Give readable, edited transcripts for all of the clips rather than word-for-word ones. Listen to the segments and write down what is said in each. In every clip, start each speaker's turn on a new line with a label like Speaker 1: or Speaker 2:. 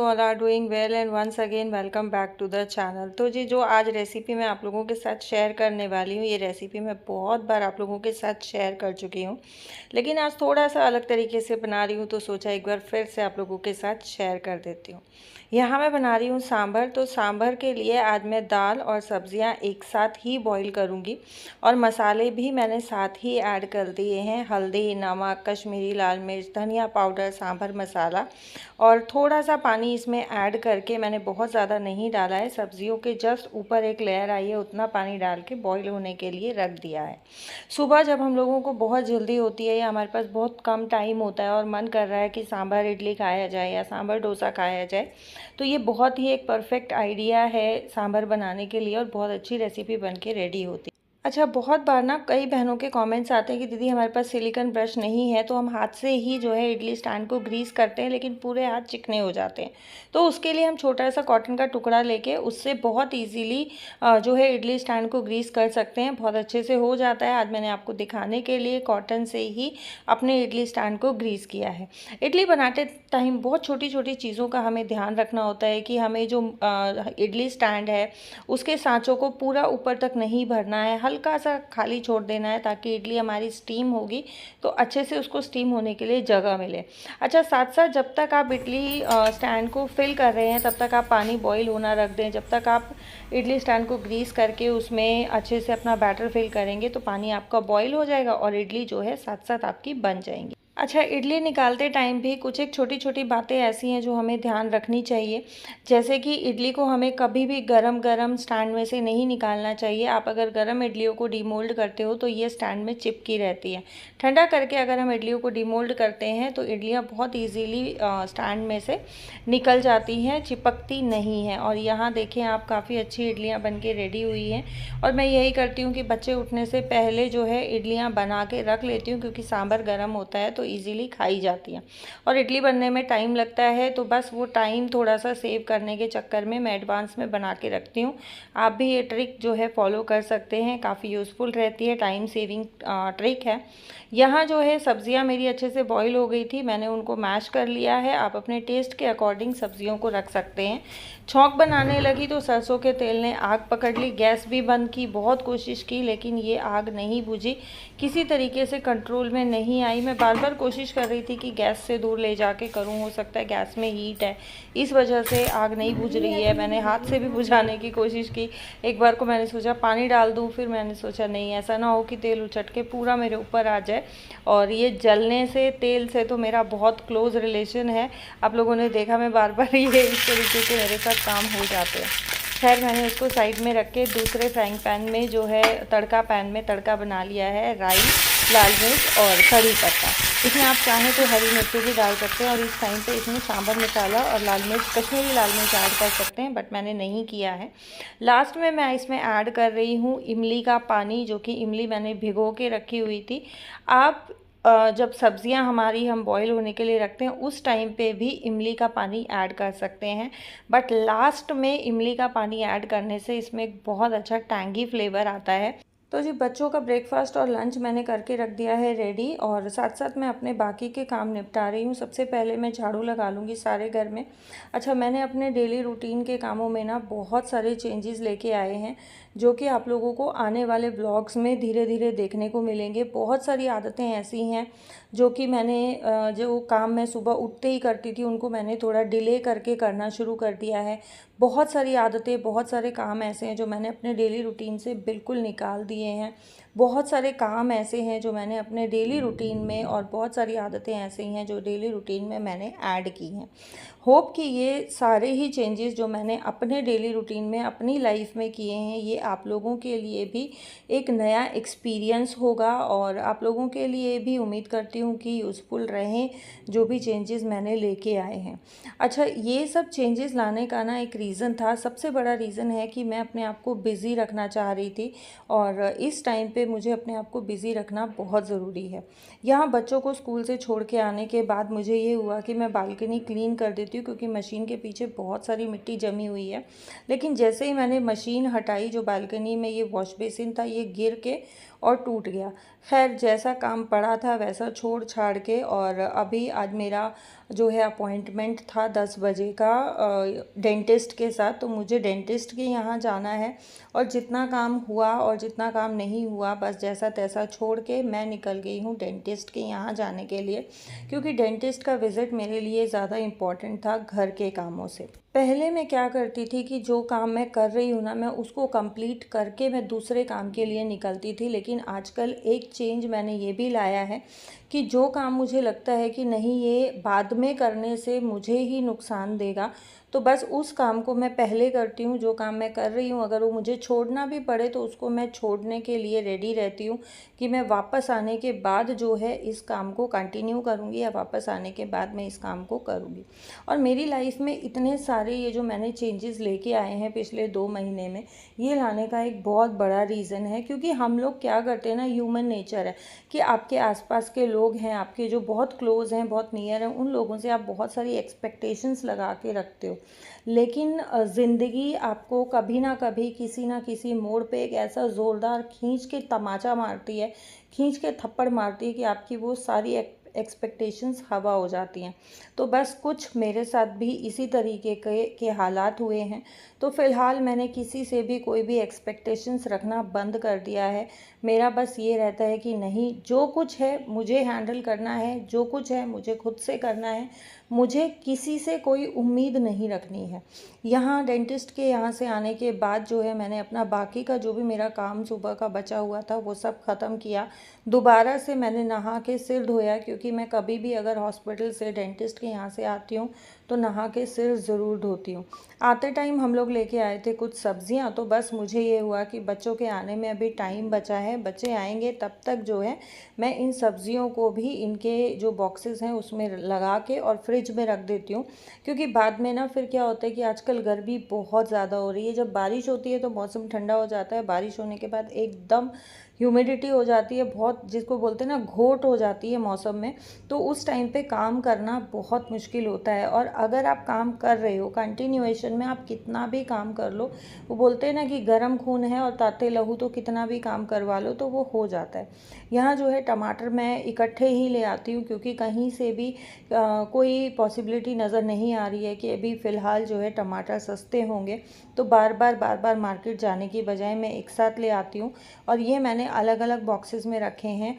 Speaker 1: All are doing well and once again welcome back to the channel. तो जी जो आज रेसिपी मैं आप लोगों के साथ शेयर करने वाली हूँ, ये रेसिपी मैं बहुत बार आप लोगों के साथ शेयर कर चुकी हूँ, लेकिन आज थोड़ा सा अलग तरीके से बना रही हूँ तो सोचा एक बार फिर से आप लोगों के साथ शेयर कर देती हूँ। यहाँ मैं बना रही हूँ सांभर। तो सांभर के लिए आज मैं दाल और सब्जियाँ एक साथ ही बॉईल करूँगी और मसाले भी मैंने साथ ही ऐड कर दिए हैं। हल्दी, नमक, कश्मीरी लाल मिर्च, धनिया पाउडर, सांभर मसाला और थोड़ा सा पानी इसमें ऐड करके, मैंने बहुत ज़्यादा नहीं डाला है, सब्जियों के जस्ट ऊपर एक लेयर आई है उतना पानी डाल के बॉईल होने के लिए रख दिया है। सुबह जब हम लोगों को बहुत जल्दी होती है या हमारे पास बहुत कम टाइम होता है और मन कर रहा है कि सांभर इडली खाया जाए या सांभर डोसा खाया जाए, तो ये बहुत ही एक परफेक्ट आइडिया है सांभर बनाने के लिए और बहुत अच्छी रेसिपी बन के रेडी होती है। अच्छा, बहुत बार ना कई बहनों के कमेंट्स आते हैं कि दीदी हमारे पास सिलिकॉन ब्रश नहीं है, तो हम हाथ से ही जो है इडली स्टैंड को ग्रीस करते हैं लेकिन पूरे हाथ चिकने हो जाते हैं। तो उसके लिए हम छोटा सा कॉटन का टुकड़ा लेके उससे बहुत इजीली जो है इडली स्टैंड को ग्रीस कर सकते हैं। बहुत अच्छे से हो जाता है। आज मैंने आपको दिखाने के लिए कॉटन से ही अपने इडली स्टैंड को ग्रीस किया है। इडली बनाते टाइम बहुत छोटी छोटी चीज़ों का हमें ध्यान रखना होता है कि हमें जो इडली स्टैंड है उसके सांचों को पूरा ऊपर तक नहीं भरना है, हल्का सा खाली छोड़ देना है ताकि इडली हमारी स्टीम होगी तो अच्छे से उसको स्टीम होने के लिए जगह मिले। अच्छा, साथ साथ जब तक आप इडली स्टैंड को फिल कर रहे हैं तब तक आप पानी बॉईल होना रख दें। जब तक आप इडली स्टैंड को ग्रीस करके उसमें अच्छे से अपना बैटर फिल करेंगे तो पानी आपका बॉईल हो जाएगा और इडली जो है साथ साथ आपकी बन जाएंगी। अच्छा, इडली निकालते टाइम भी कुछ एक छोटी छोटी बातें ऐसी हैं जो हमें ध्यान रखनी चाहिए। जैसे कि इडली को हमें कभी भी गरम गरम स्टैंड में से नहीं निकालना चाहिए। आप अगर गरम इडलियों को डीमोल्ड करते हो तो ये स्टैंड में चिपकी रहती है। ठंडा करके अगर हम इडलियों को डीमोल्ड करते हैं तो इडलियाँ बहुत ईजीली स्टैंड में से निकल जाती हैं, चिपकती नहीं हैं। और यहाँ देखें आप, काफ़ी अच्छी इडलियाँ बन के रेडी हुई हैं। और मैं यही करती हूँ कि बच्चे उठने से पहले जो है इडलियाँ बना के रख लेती हूँ, क्योंकि सांभर गर्म होता है तो इजीली खाई जाती हैं। और इडली बनने में टाइम लगता है तो बस वो टाइम थोड़ा सा सेव करने के चक्कर में मैं एडवांस में बना के रखती हूँ। आप भी ये ट्रिक जो है फॉलो कर सकते हैं, काफ़ी यूज़फुल रहती है, टाइम सेविंग ट्रिक है। यहाँ जो है सब्जियाँ मेरी अच्छे से बॉईल हो गई थी, मैंने उनको मैश कर लिया है। आप अपने टेस्ट के अकॉर्डिंग सब्जियों को रख सकते हैं। छौंक बनाने लगी तो सरसों के तेल ने आग पकड़ ली। गैस भी बंद की, बहुत कोशिश की लेकिन ये आग नहीं बुझी, किसी तरीके से कंट्रोल में नहीं आई। मैं बार बार कोशिश कर रही थी कि गैस से दूर ले जाके करूं, हो सकता है गैस में हीट है इस वजह से आग नहीं बुझ रही है। मैंने हाथ से भी बुझाने की कोशिश की। एक बार को मैंने सोचा पानी डाल दूं, फिर मैंने सोचा नहीं, ऐसा ना हो कि तेल उछट के पूरा मेरे ऊपर आ जाए। और ये जलने से, तेल से तो मेरा बहुत क्लोज रिलेशन है। आप लोगों ने देखा, मैं बार बार ये इस तरीके के मेरे साथ काम हो जाते हैं। खैर, मैंने उसको साइड में रख के दूसरे फ्राइंग पैन में जो है तड़का पैन में तड़का बना लिया है। राई, लाल मिर्च और कड़ी पत्ता। इसमें आप चाहें तो हरी मिर्ची भी डाल सकते हैं और इस टाइम पे इसमें सांभर मसाला और लाल मिर्च, कश्मीरी लाल मिर्च ऐड कर सकते हैं, बट मैंने नहीं किया है। लास्ट में मैं इसमें ऐड कर रही हूँ इमली का पानी, जो कि इमली मैंने भिगो के रखी हुई थी। आप जब सब्जियां हमारी हम बॉईल होने के लिए रखते हैं उस टाइम पे भी इमली का पानी ऐड कर सकते हैं, बट लास्ट में इमली का पानी ऐड करने से इसमें एक बहुत अच्छा टैंगी फ्लेवर आता है। तो जी बच्चों का ब्रेकफास्ट और लंच मैंने करके रख दिया है रेडी, और साथ साथ मैं अपने बाकी के काम निपटा रही हूँ। सबसे पहले मैं झाड़ू लगा लूँगी सारे घर में। अच्छा, मैंने अपने डेली रूटीन के कामों में ना बहुत सारे चेंजेस लेके आए हैं, जो कि आप लोगों को आने वाले ब्लॉग्स में धीरे धीरे देखने को मिलेंगे। बहुत सारी आदतें ऐसी हैं जो कि मैंने जो काम मैं सुबह उठते ही करती थी उनको मैंने थोड़ा डिले करके करना शुरू कर दिया है। बहुत सारी आदतें, बहुत सारे काम ऐसे हैं जो मैंने अपने डेली रूटीन से बिल्कुल निकाल दिए हैं। बहुत सारे काम ऐसे हैं जो मैंने अपने डेली रूटीन में, और बहुत सारी आदतें ऐसी हैं जो डेली रूटीन में मैंने ऐड की हैं। होप कि ये सारे ही चेंजेस जो मैंने अपने डेली रूटीन में, अपनी लाइफ में किए हैं, ये आप लोगों के लिए भी एक नया एक्सपीरियंस होगा और आप लोगों के लिए भी उम्मीद करती हूँ कि यूज़फुल रहें जो भी चेंजेस मैंने लेके आए हैं। अच्छा, ये सब चेंजेस लाने का ना एक रीज़न था। सबसे बड़ा रीज़न है कि मैं अपने आप को बिज़ी रखना चाह रही थी और इस टाइम पे मुझे अपने आप को बिज़ी रखना बहुत ज़रूरी है। यहाँ बच्चों को स्कूल से छोड़ के आने के बाद मुझे ये हुआ कि मैं बालकनी क्लीन कर देती हूँ, क्योंकि मशीन के पीछे बहुत सारी मिट्टी जमी हुई है। लेकिन जैसे ही मैंने मशीन हटाई, जो बालकनी में ये वॉश बेसिन था ये गिर के और टूट गया। खैर जैसा काम पड़ा था वैसा छोड़ छाड़ के, और अभी आज मेरा जो है अपॉइंटमेंट था 10 बजे का डेंटिस्ट के साथ, तो मुझे डेंटिस्ट के यहाँ जाना है। और जितना काम हुआ और जितना काम नहीं हुआ बस जैसा तैसा छोड़ के मैं निकल गई हूँ डेंटिस्ट के यहाँ जाने के लिए, क्योंकि डेंटिस्ट का विज़िट मेरे लिए ज़्यादा इम्पॉर्टेंट था घर के कामों से। पहले मैं क्या करती थी कि जो काम मैं कर रही हूँ ना, मैं उसको कंप्लीट करके मैं दूसरे काम के लिए निकलती थी। लेकिन आजकल एक चेंज मैंने ये भी लाया है कि जो काम मुझे लगता है कि नहीं ये बाद में करने से मुझे ही नुकसान देगा, तो बस उस काम को मैं पहले करती हूँ। जो काम मैं कर रही हूँ अगर वो मुझे छोड़ना भी पड़े तो उसको मैं छोड़ने के लिए रेडी रहती हूँ कि मैं वापस आने के बाद जो है इस काम को कंटिन्यू करूँगी, या वापस आने के बाद मैं इस काम को करूँगी। और मेरी लाइफ में इतने सारे ये जो मैंने चेंजेस लेके आए हैं पिछले 2 महीने में, ये लाने का एक बहुत बड़ा रीज़न है। क्योंकि हम लोग क्या करते हैं ना, ह्यूमन नेचर है कि आपके आसपास के लोग हैं, आपके जो बहुत क्लोज हैं, बहुत नियर हैं, उन लोगों से आप बहुत सारी एक्सपेक्टेशंस लगा के रखते हो। लेकिन ज़िंदगी आपको कभी ना कभी किसी ना किसी मोड़ पे एक ऐसा ज़ोरदार खींच के तमाचा मारती है, खींच के थप्पड़ मारती है कि आपकी वो सारी एक्सपेक्टेशंस हवा हो जाती हैं। तो बस कुछ मेरे साथ भी इसी तरीके के हालात हुए हैं। तो फ़िलहाल मैंने किसी से भी कोई भी एक्सपेक्टेशंस रखना बंद कर दिया है। मेरा बस ये रहता है कि नहीं, जो कुछ है मुझे हैंडल करना है, जो कुछ है मुझे खुद से करना है, मुझे किसी से कोई उम्मीद नहीं रखनी है। यहाँ डेंटिस्ट के यहाँ से आने के बाद जो है मैंने अपना बाकी का जो भी मेरा काम सुबह का बचा हुआ था वो सब ख़त्म किया। दोबारा से मैंने नहा के सिर धोया, क्योंकि मैं कभी भी अगर हॉस्पिटल से डेंटिस्ट के यहाँ से आती हूँ तो नहा के सिर ज़रूर धोती हूँ। आते टाइम हम लोग लेके आए थे कुछ सब्जियाँ, तो बस मुझे ये हुआ कि बच्चों के आने में अभी टाइम बचा है, बच्चे आएंगे तब तक जो है मैं इन सब्जियों को भी इनके जो बॉक्सेस हैं उसमें लगा के और फ्रिज में रख देती हूँ। क्योंकि बाद में ना फिर क्या होता है कि आजकल गर्मी बहुत ज़्यादा हो रही है, जब बारिश होती है तो मौसम ठंडा हो जाता है, बारिश होने के बाद एकदम ह्यूमिडिटी हो जाती है बहुत, जिसको बोलते हैं ना घोट हो जाती है मौसम में। तो उस टाइम पे काम करना बहुत मुश्किल होता है। और अगर आप काम कर रहे हो कंटिन्यूएशन में, आप कितना भी काम कर लो, वो बोलते हैं ना कि गर्म खून है और ताते लहू, तो कितना भी काम करवा लो तो वो हो जाता है। यहाँ जो है टमाटर मैं इकट्ठे ही ले आती हूँ, क्योंकि कहीं से भी कोई पॉसिबिलिटी नज़र नहीं आ रही है कि अभी फ़िलहाल जो है टमाटर सस्ते होंगे। तो बार बार मार्केट जाने की बजाय मैं एक साथ ले आती हूँ। और ये मैंने अलग अलग बॉक्सेस में रखे हैं,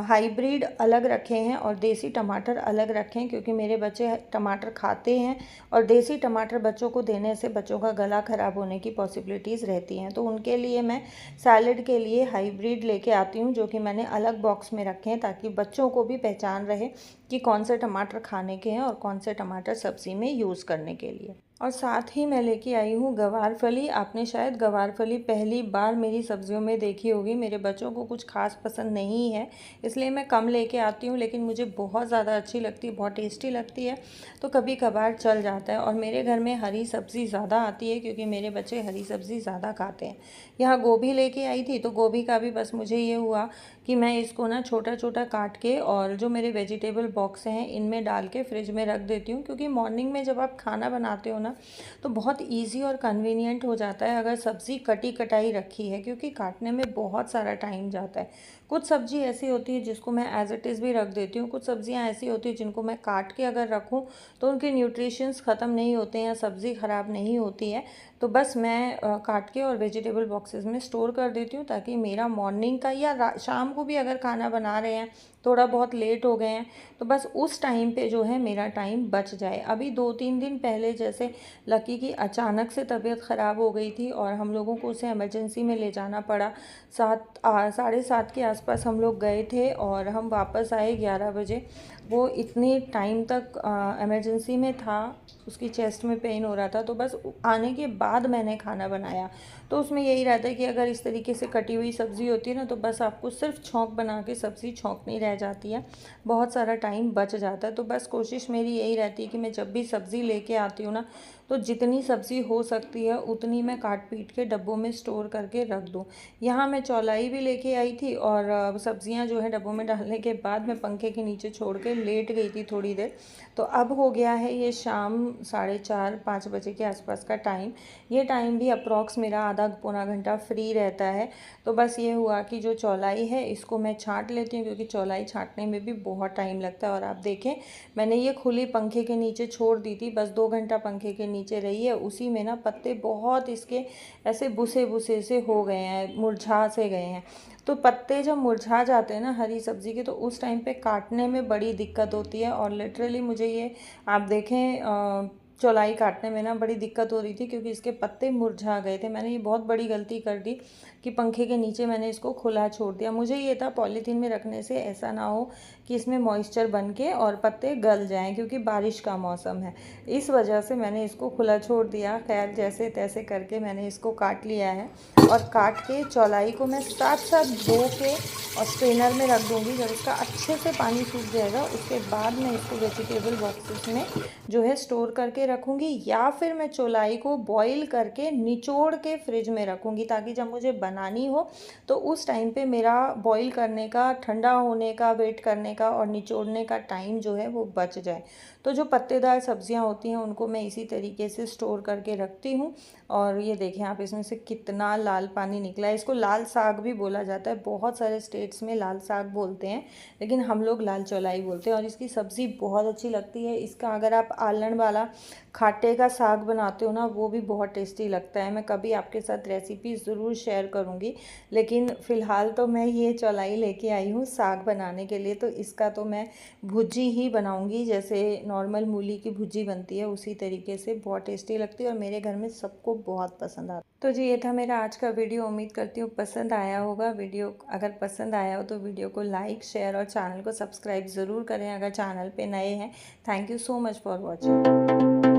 Speaker 1: हाइब्रिड अलग रखे हैं और देसी टमाटर अलग रखे हैं, क्योंकि मेरे बच्चे टमाटर खाते हैं और देसी टमाटर बच्चों को देने से बच्चों का गला ख़राब होने की पॉसिबिलिटीज़ रहती हैं। तो उनके लिए मैं सैलेड के लिए हाइब्रिड लेके आती हूँ, जो कि मैंने अलग बॉक्स में रखे हैं, ताकि बच्चों को भी पहचान रहे कि कौन से टमाटर खाने के हैं और कौन से टमाटर सब्ज़ी में यूज़ करने के लिए। और साथ ही मैं लेके आई हूँ गवारफली। आपने शायद गवारफली पहली बार मेरी सब्जियों में देखी होगी। मेरे बच्चों को कुछ खास पसंद नहीं है, इसलिए मैं कम लेके आती हूँ, लेकिन मुझे बहुत ज़्यादा अच्छी लगती है, बहुत टेस्टी लगती है, तो कभी कभार चल जाता है। और मेरे घर में हरी सब्ज़ी ज़्यादा आती है, क्योंकि मेरे बच्चे हरी सब्ज़ी ज़्यादा खाते हैं। यहाँ गोभी लेके आई थी, तो गोभी का भी बस मुझे ये हुआ कि मैं इसको ना छोटा छोटा काट के और जो मेरे वेजिटेबल बॉक्स हैं इनमें डाल के फ्रिज में रख देती हूँ। क्योंकि मॉर्निंग में जब आप खाना बनाते हो ना, तो बहुत इजी और कन्वीनियंट हो जाता है अगर सब्ज़ी कटी कटाई रखी है, क्योंकि काटने में बहुत सारा टाइम जाता है। कुछ सब्ज़ी ऐसी होती है जिसको मैं एज इट इज़ भी रख देती हूँ, कुछ सब्ज़ियाँ ऐसी होती है जिनको मैं काट के अगर रखूँ तो उनके न्यूट्रिशंस ख़त्म नहीं होते हैं या सब्ज़ी ख़राब नहीं होती है। तो बस मैं काट के और वेजिटेबल बॉक्सेस में स्टोर कर देती हूँ, ताकि मेरा मॉर्निंग का या शाम को भी अगर खाना बना रहे हैं, थोड़ा बहुत लेट हो गए हैं, तो बस उस टाइम पे जो है मेरा टाइम बच जाए। अभी 2-3 दिन पहले जैसे लकी की अचानक से तबीयत ख़राब हो गई थी और हम लोगों को उसे इमरजेंसी में ले जाना पड़ा। 7 साढ़े 7 के आसपास हम लोग गए थे और हम वापस आए 11 बजे। वो इतने टाइम तक इमरजेंसी में था, उसकी चेस्ट में पेन हो रहा था, तो बस आने के बाद मैंने खाना बनाया। तो उसमें यही रहता है कि अगर इस तरीके से कटी हुई सब्ज़ी होती है ना, तो बस आपको सिर्फ छौंक बना के सब्ज़ी छौंकनी रह जाती है, बहुत सारा टाइम बच जाता है। तो बस कोशिश मेरी यही रहती है कि मैं जब भी सब्ज़ी लेके आती हूँ ना, तो जितनी सब्ज़ी हो सकती है उतनी मैं काट पीट के डब्बों में स्टोर करके रख दूँ। यहाँ मैं चौलाई भी लेके आई थी और सब्ज़ियाँ जो है डब्बों में डालने के बाद मैं पंखे के नीचे छोड़ के लेट गई थी थोड़ी देर। तो अब हो गया है ये शाम 4:30-5 बजे के आसपास का टाइम। ये टाइम भी अप्रॉक्स मेरा आधा पौना घंटा फ्री रहता है। तो बस ये हुआ कि जो चौलाई है इसको मैं छाँट लेती हूँ, क्योंकि चौलाई छाँटने में भी बहुत टाइम लगता है। और आप देखें, मैंने ये खुली पंखे के नीचे छोड़ दी थी, बस 2 घंटा पंखे के नीचे रही है। उसी में ना पत्ते बहुत इसके ऐसे बुसे बुसे से हो गए हैं, मुरझा से गए हैं। तो पत्ते जब मुरझा जाते हैं ना हरी सब्ज़ी के, तो उस टाइम पे काटने में बड़ी दिक्कत होती है। और लिटरली मुझे ये आप देखें चौलाई काटने में ना बड़ी दिक्कत हो रही थी, क्योंकि इसके पत्ते मुरझा गए थे। मैंने ये बहुत बड़ी गलती कर दी कि पंखे के नीचे मैंने इसको खुला छोड़ दिया। मुझे ये था पॉलीथीन में रखने से ऐसा ना हो कि इसमें मॉइस्चर बन के और पत्ते गल जाएं, क्योंकि बारिश का मौसम है। इस वजह से मैंने इसको खुला छोड़ दिया। खैर जैसे तैसे करके मैंने इसको काट लिया है, और काट के चौलाई को मैं साथ साथ धो के और स्ट्रेनर में रख दूँगी। जब इसका अच्छे से पानी सूख जाएगा उसके बाद मैं इसको वेजिटेबल बॉक्सेस में जो है स्टोर करके रखूँगी, या फिर मैं चौलाई को बॉईल करके निचोड़ के फ्रिज में रखूँगी, ताकि जब मुझे बनानी हो तो उस टाइम पे मेरा बॉईल करने का, ठंडा होने का, वेट करने का और निचोड़ने का टाइम जो है वो बच जाए। तो जो पत्तेदार सब्जियां होती हैं उनको मैं इसी तरीके से स्टोर करके रखती हूँ। और ये देखें आप, इसमें से कितना लाल पानी निकला है। इसको लाल साग भी बोला जाता है, बहुत सारे स्टेट्स में लाल साग बोलते हैं, लेकिन हम लोग लाल चौलाई बोलते हैं। और इसकी सब्ज़ी बहुत अच्छी लगती है। इसका अगर आप आलण वाला खाटे का साग बनाते हो ना, वो भी बहुत टेस्टी लगता है। मैं कभी आपके साथ रेसिपी ज़रूर शेयर करूँगी, लेकिन फ़िलहाल तो मैं ये चौलाई लेके आई हूँ साग बनाने के लिए। तो इसका तो मैं भुजी ही बनाऊँगी, जैसे नॉर्मल मूली की भुजी बनती है उसी तरीके से। बहुत टेस्टी लगती है और मेरे घर में सबको बहुत पसंद आता है। तो जी, ये था मेरा आज का वीडियो। उम्मीद करती हूँ पसंद आया होगा। वीडियो अगर पसंद आया हो तो वीडियो को लाइक, शेयर और चैनल को सब्सक्राइब ज़रूर करें अगर चैनल पे नए हैं। Thank you so much for watching.